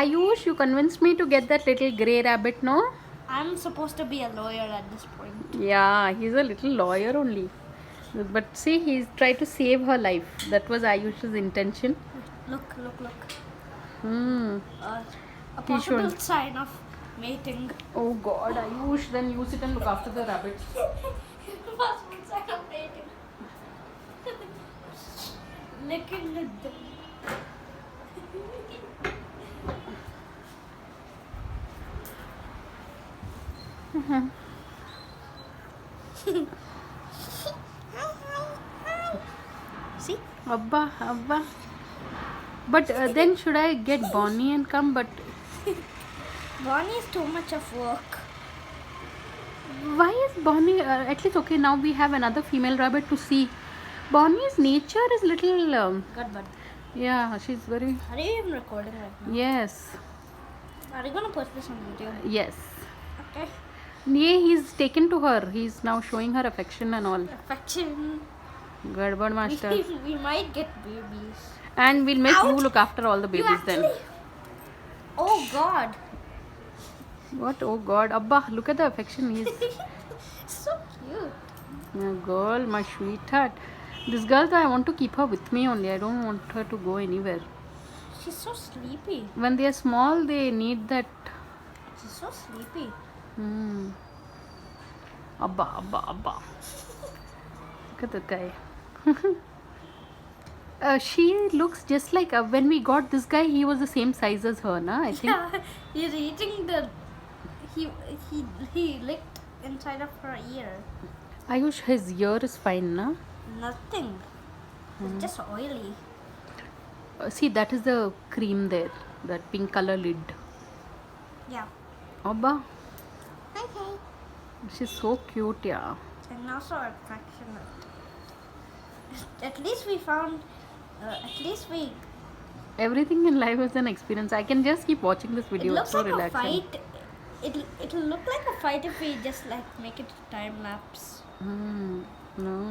Ayush, you convinced me to get that little grey rabbit, no? I'm supposed to be a lawyer at this point. Yeah, he's a little lawyer only. But see, he's tried to save her life. That was Ayush's intention. Look. Hmm. A He's possible showing. sign of mating. Oh God, Ayush, then you sit and look after the rabbits. Possible sign of mating. Looking at them. See? Abba. But then should I get Bonnie and come? But Bonnie is too much of work. why is Bonnie? At least okay. Now we have another female rabbit to see. Bonnie's nature is little. Good bud. Yeah, she's very. Are you even recording right now? Yes. Are you gonna post this on video? Yes. Okay. Yeah, he's taken to her. He's now showing her affection and all. Affection. Gadbad master. We might get babies. And we'll make you Ouch. look after all the You babies then. actually- Oh God. What? Oh God. Abba, look at the affection. He's So cute. my girl, my sweetheart. This girl, though, I want to keep her with me only. I don't want her to go anywhere. She's so sleepy. When they are small, they need that. She's so sleepy. Hmm. Abba. Look at the guy. She looks just like when we got this guy. He was the same size as her, na? I think. Yeah, he's eating the. He licked inside of her ear. Ayush, his ear is fine, na? Nothing. It's just oily. See, that is the cream there. That pink color lid. Yeah. Abba, Okay. she's so cute, yeah. And also affectionate. At least we found. At least we. Everything in life is an experience. I can just keep watching this It video. looks It's so like relaxing. a fight. It'll look like a fight if we just like make it time lapse. No.